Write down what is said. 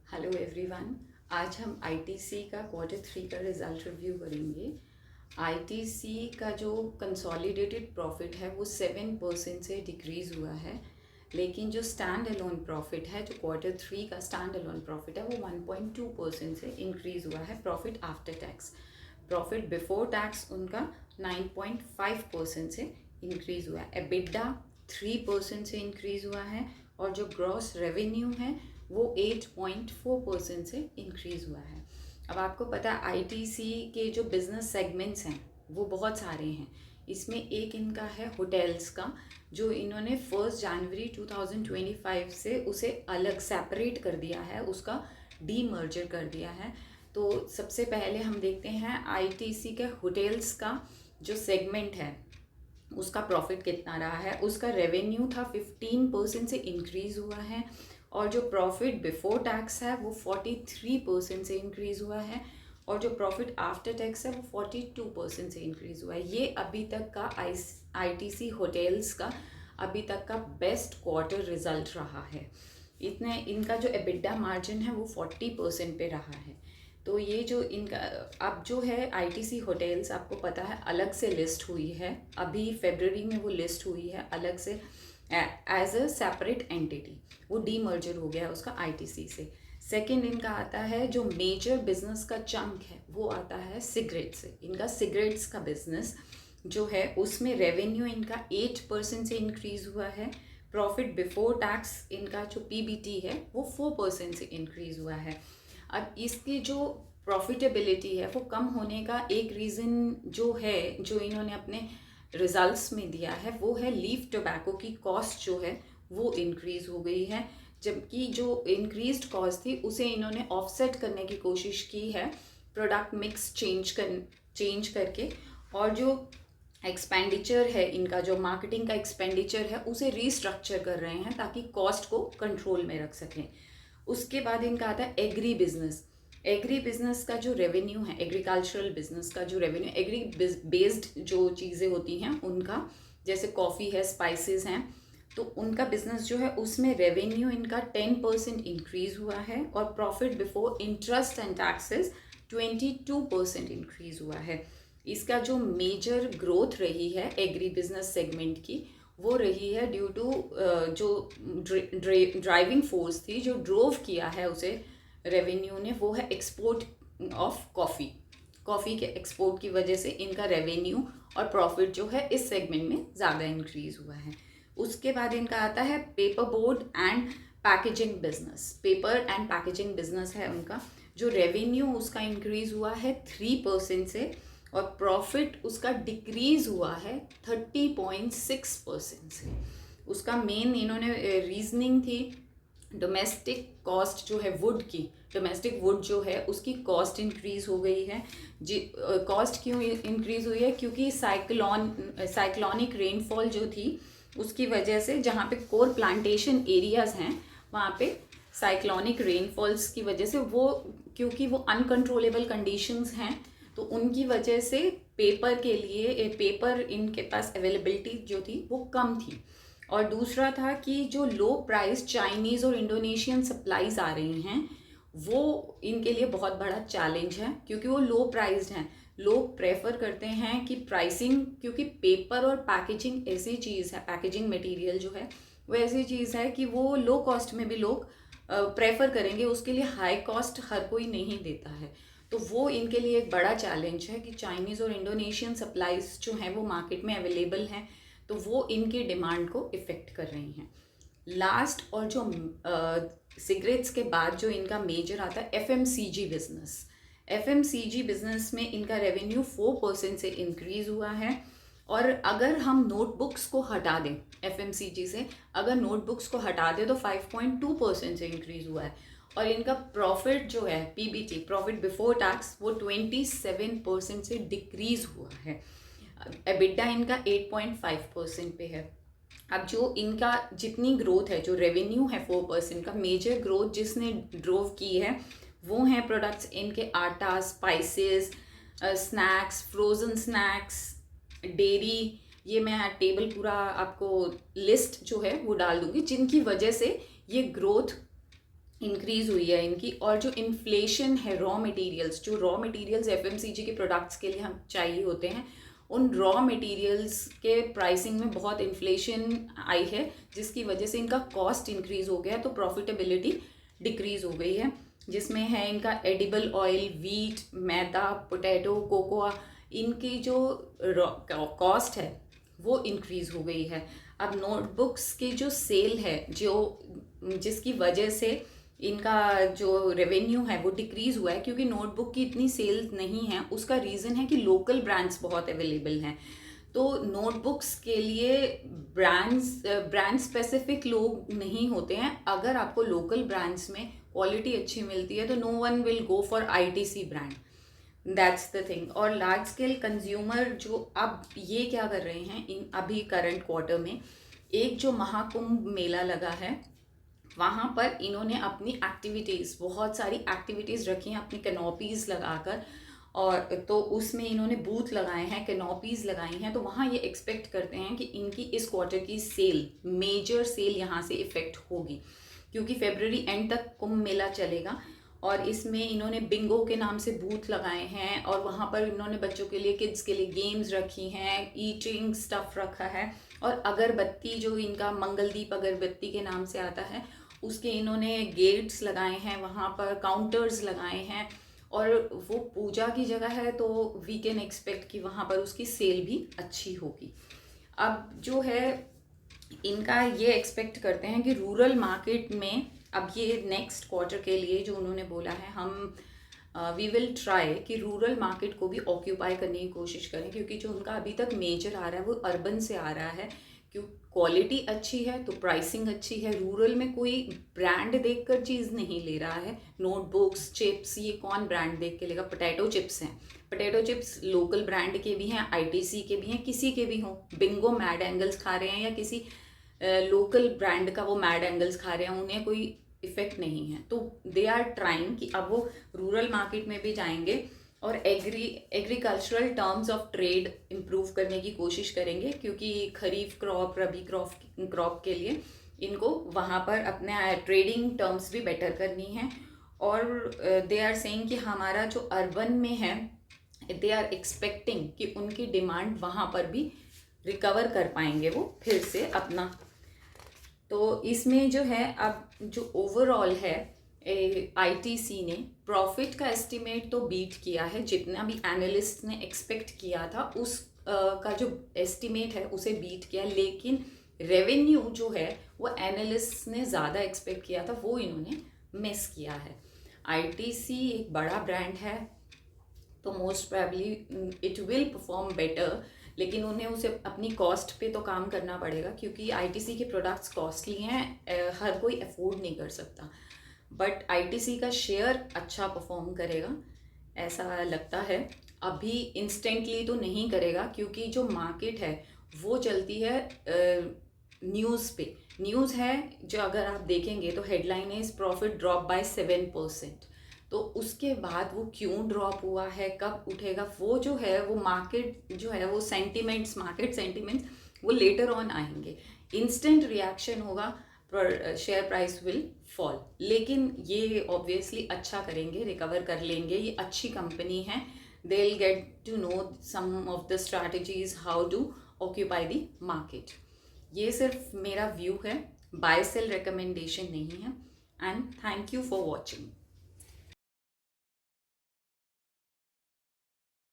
Hello everyone. आज हम ITC का क्वार्टर 3 का रिज़ल्ट रिव्यू करेंगे। आईटीसी का जो कंसोलिडेटेड प्रॉफिट है वो 7% से डिक्रीज़ हुआ है, लेकिन जो स्टैंड अलोन प्रॉफिट है, जो क्वार्टर 3 का स्टैंड अलोन प्रॉफिट है, वो 1.2% से इंक्रीज़ हुआ है। Profit after tax, profit before tax उनका 9.5% से इंक्रीज़ हुआ है। एबिडा 3% से इंक्रीज़ हुआ है और जो ग्रॉस रेवेन्यू है वो 8.4% से इंक्रीज़ हुआ है। अब आपको पता है आईटीसी के जो बिज़नेस सेगमेंट्स हैं वो बहुत सारे हैं। इसमें एक इनका है होटल्स का, जो इन्होंने 1 जनवरी 2025 से उसे अलग सेपरेट कर दिया है, उसका डीमर्जर कर दिया है। तो सबसे पहले हम देखते हैं आईटीसी के होटल्स का जो सेगमेंट है उसका प्रॉफिट कितना रहा है। उसका रेवेन्यू था 15% से इंक्रीज़ हुआ है और जो प्रॉफिट बिफोर टैक्स है वो 43% से इंक्रीज़ हुआ है और जो प्रॉफिट आफ्टर टैक्स है वो 42% से इंक्रीज़ हुआ है। ये अभी तक का आईटीसी होटल्स का अभी तक का बेस्ट क्वार्टर रिजल्ट रहा है। इतने इनका जो एबिडा मार्जिन है वो 40% पे रहा है। तो ये जो इनका अब जो है आईटीसी होटल्स, आपको पता है अलग से लिस्ट हुई है, अभी फरवरी में वो लिस्ट हुई है अलग से एज अ सेपरेट एंटिटी। वो डीमर्जर हो गया है उसका आईटीसी से। सेकंड इनका आता है जो मेजर बिजनेस का चंक है वो आता है सिगरेट से। इनका सिगरेट्स का बिजनेस जो है उसमें रेवेन्यू इनका 8% से इंक्रीज़ हुआ है। प्रॉफिट बिफोर टैक्स इनका जो पीबीटी है वो 4% से इंक्रीज़ हुआ है। अब इसकी जो प्रॉफिटेबिलिटी है वो कम होने का एक रीज़न जो है, जो इन्होंने अपने रिजल्ट्स में दिया है, वो है लीफ टोबैको की कॉस्ट जो है वो इंक्रीज़ हो गई है। जबकि जो इंक्रीज्ड कॉस्ट थी उसे इन्होंने ऑफसेट करने की कोशिश की है प्रोडक्ट मिक्स चेंज करके, और जो एक्सपेंडिचर है इनका, जो मार्केटिंग का एक्सपेंडिचर है उसे रीस्ट्रक्चर कर रहे हैं ताकि कॉस्ट को कंट्रोल में रख सकें। उसके बाद इनका आता है एग्री बिजनेस। एग्री बिजनेस का जो रेवेन्यू है, एग्रीकल्चरल बिजनेस का जो रेवेन्यू, एग्री बेस्ड जो चीज़ें होती हैं उनका, जैसे कॉफ़ी है, स्पाइसेस हैं, तो उनका बिजनेस जो है उसमें रेवेन्यू इनका 10% इंक्रीज़ हुआ है और profit before interest and taxes 22% increase हुआ है। इसका जो मेजर ग्रोथ रही है एग्री बिजनेस सेगमेंट की, वो रही है ड्यू टू जो ड्राइविंग फोर्स थी, जो ड्रोव किया है उसे रेवेन्यू ने, वो है एक्सपोर्ट ऑफ कॉफ़ी के एक्सपोर्ट की वजह से इनका रेवेन्यू और प्रॉफिट जो है इस सेगमेंट में ज़्यादा इंक्रीज़ हुआ है। उसके बाद इनका आता है paper board and packaging business. Paper and packaging business है उनका, जो रेवेन्यू उसका इंक्रीज़ हुआ है 3% से और प्रॉफिट उसका डिक्रीज़ हुआ है 30.6% से। उसका मेन इन्होंने रीजनिंग थी डोमेस्टिक कॉस्ट जो है वुड की, डोमेस्टिक वुड जो है उसकी कॉस्ट इंक्रीज़ हो गई है। जी, कॉस्ट क्यों इंक्रीज़ हुई है? क्योंकि साइक्लोनिक रेनफॉल जो थी उसकी वजह से, जहाँ पे कोर प्लांटेशन एरियाज़ हैं वहाँ पे साइक्लोनिक रेनफॉल्स की वजह से, वो क्योंकि वो अनकंट्रोलेबल कंडीशंस हैं तो उनकी वजह से पेपर के लिए, पेपर इनके पास अवेलेबिलिटी जो थी वो कम थी। और दूसरा था कि जो लो प्राइस चाइनीज़ और इंडोनेशियन सप्लाईज आ रही हैं वो इनके लिए बहुत बड़ा चैलेंज है, क्योंकि वो लो प्राइस्ड हैं। लोग प्रेफर करते हैं कि प्राइसिंग, क्योंकि पेपर और पैकेजिंग ऐसी चीज़ है, पैकेजिंग मटेरियल जो है वो ऐसी चीज़ है कि वो लो कॉस्ट में भी लोग प्रेफर करेंगे, उसके लिए हाई कॉस्ट हर कोई नहीं देता है। तो वो इनके लिए एक बड़ा चैलेंज है कि चाइनीज़ और इंडोनेशियन सप्लाईज जो हैं वो मार्केट में अवेलेबल हैं, तो वो इनकी डिमांड को इफ़ेक्ट कर रही हैं। लास्ट और जो सिगरेट्स के बाद जो इनका मेजर आता है एफएमसीजी बिजनेस। एफएमसीजी बिजनेस में इनका रेवेन्यू 4% से इंक्रीज़ हुआ है। और अगर हम नोटबुक्स को हटा दें एफएमसीजी से, अगर नोटबुक्स को हटा दें तो 5.2% से इंक्रीज़ हुआ है। और इनका प्रॉफिट जो है पीबीटी, प्रॉफिट बिफोर टैक्स, वो 27% से डिक्रीज़ हुआ है। एबिडा इनका 8.5% पे है। अब जो इनका जितनी ग्रोथ है, जो रेवेन्यू है 4% का, मेजर ग्रोथ जिसने ड्रोव की है वो हैं प्रोडक्ट्स इनके आटा, spices, snacks, frozen snacks, dairy. ये मैं टेबल पूरा आपको लिस्ट जो है वो डाल दूंगी, जिनकी वजह से ये ग्रोथ इंक्रीज़ हुई है इनकी। और जो इन्फ्लेशन है रॉ मटेरियल्स, जो रॉ मटेरियल्स एफएमसीजी के प्रोडक्ट्स के लिए हम चाहिए होते हैं, उन रॉ मटेरियल्स के प्राइसिंग में बहुत इन्फ्लेशन आई है, जिसकी वजह से इनका कॉस्ट इंक्रीज़ हो गया है, तो प्रॉफिटेबिलिटी डिक्रीज़ हो गई है। जिसमें है इनका एडिबल ऑयल, वीट, मैदा, पोटैटो, कोकोआ, इनकी जो कॉस्ट है वो इंक्रीज़ हो गई है। अब नोटबुक्स की जो सेल है, जो जिसकी वजह से इनका जो रेवेन्यू है वो डिक्रीज़ हुआ है, क्योंकि नोटबुक की इतनी सेल नहीं है। उसका रीज़न है कि लोकल ब्रांड्स बहुत अवेलेबल हैं। तो नोटबुक्स के लिए ब्रांड स्पेसिफिक लोग नहीं होते हैं। अगर आपको लोकल ब्रांड्स में क्वालिटी अच्छी मिलती है तो no one will go for ITC brand, that's the thing. और लार्ज स्केल कंज्यूमर जो अब ये क्या कर रहे हैं, इन अभी करंट क्वार्टर में एक जो महाकुंभ मेला लगा है, वहाँ पर इन्होंने अपनी एक्टिविटीज़, बहुत सारी एक्टिविटीज़ रखी हैं अपनी कैनोपीज़ लगाकर, और तो उसमें इन्होंने बूथ लगाए हैं, कैनोपीज़ लगाई हैं। तो वहाँ ये एक्सपेक्ट करते हैं कि इनकी इस क्वार्टर की सेल, मेजर सेल यहाँ से इफ़ेक्ट होगी, क्योंकि फेब्रवरी एंड तक कुंभ मेला चलेगा। और इसमें इन्होंने बिंगो के नाम से बूथ लगाए हैं, और वहाँ पर इन्होंने बच्चों के लिए, किड्स के लिए गेम्स रखी हैं, ईटिंग स्टफ रखा है, और अगरबत्ती, जो इनका मंगलदीप अगरबत्ती के नाम से आता है, उसके इन्होंने गेट्स लगाए हैं, वहाँ पर काउंटर्स लगाए हैं। और वो पूजा की जगह है, तो वी कैन एक्सपेक्ट कि वहाँ पर उसकी सेल भी अच्छी होगी। अब जो है इनका ये एक्सपेक्ट करते हैं कि रूरल मार्केट में, अब ये नेक्स्ट क्वार्टर के लिए जो उन्होंने बोला है, हम वी विल ट्राई कि रूरल मार्केट को भी ऑक्यूपाई करने की कोशिश करें, क्योंकि जो उनका अभी तक मेजर आ रहा है वो अर्बन से आ रहा है। क्यों? क्वालिटी अच्छी है तो प्राइसिंग अच्छी है। रूरल में कोई ब्रांड देखकर चीज़ नहीं ले रहा है। नोटबुक्स, चिप्स, ये कौन ब्रांड देख के लेगा? पोटैटो चिप्स हैं, पोटैटो चिप्स लोकल ब्रांड के भी हैं, आईटीसी के भी हैं, किसी के भी हों। बिंगो मैड एंगल्स खा रहे हैं या किसी लोकल ब्रांड का वो मैड एंगल्स खा रहे हैं, उन्हें कोई इफेक्ट नहीं है। तो दे आर ट्राइंग कि अब वो रूरल मार्केट में भी जाएंगे और agricultural terms of trade improve करने की कोशिश करेंगे, क्योंकि खरीफ क्रॉप, रबी क्रॉप के लिए इनको वहाँ पर अपने ट्रेडिंग टर्म्स भी बेटर करनी है। और दे आर सेइंग कि हमारा जो अर्बन में है, दे आर एक्सपेक्टिंग कि उनकी डिमांड वहाँ पर भी रिकवर कर पाएंगे वो फिर से अपना। तो इसमें जो है, अब जो ओवरऑल है, आईटीसी ने प्रॉफिट का एस्टिमेट तो बीट किया है, जितना भी एनालिस्ट ने एक्सपेक्ट किया था उस का जो एस्टिमेट है उसे बीट किया, लेकिन रेवेन्यू जो है वो एनालिस्ट ने ज़्यादा एक्सपेक्ट किया था, वो इन्होंने मिस किया है। आईटीसी एक बड़ा ब्रांड है, तो most probably it will perform better, लेकिन उन्हें उसे अपनी कॉस्ट पे तो काम करना पड़ेगा, क्योंकि आईटीसी के प्रोडक्ट्स कॉस्टली हैं, हर कोई अफोर्ड नहीं कर सकता। बट आईटीसी का शेयर अच्छा परफॉर्म करेगा ऐसा लगता है। अभी इंस्टेंटली तो नहीं करेगा, क्योंकि जो मार्केट है वो चलती है न्यूज़ पे। न्यूज़ है जो, अगर आप देखेंगे तो हेडलाइन है, प्रॉफिट ड्रॉप बाय 7%। तो उसके बाद वो क्यों ड्रॉप हुआ है, कब उठेगा, वो जो है वो मार्केट जो है वो सेंटिमेंट्स, मार्केट सेंटिमेंट्स वो लेटर ऑन आएंगे। इंस्टेंट रिएक्शन होगा, शेयर प्राइस विल फॉल, लेकिन ये ऑब्वियसली अच्छा करेंगे, रिकवर कर लेंगे, ये अच्छी कंपनी है। They will get to know some of the strategies how to occupy the market. ये सिर्फ मेरा व्यू है, बाय सेल रिकमेंडेशन नहीं है। And thank you for watching.